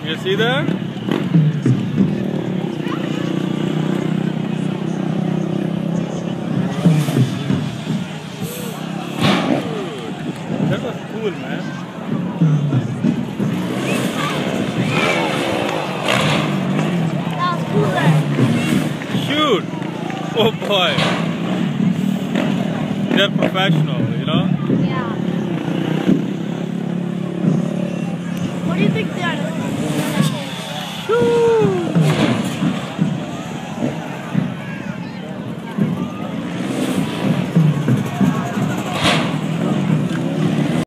You see that? That was cool, man. That was cooler. Shoot! Oh boy. They're professional, you know? Yeah. What do you think they're?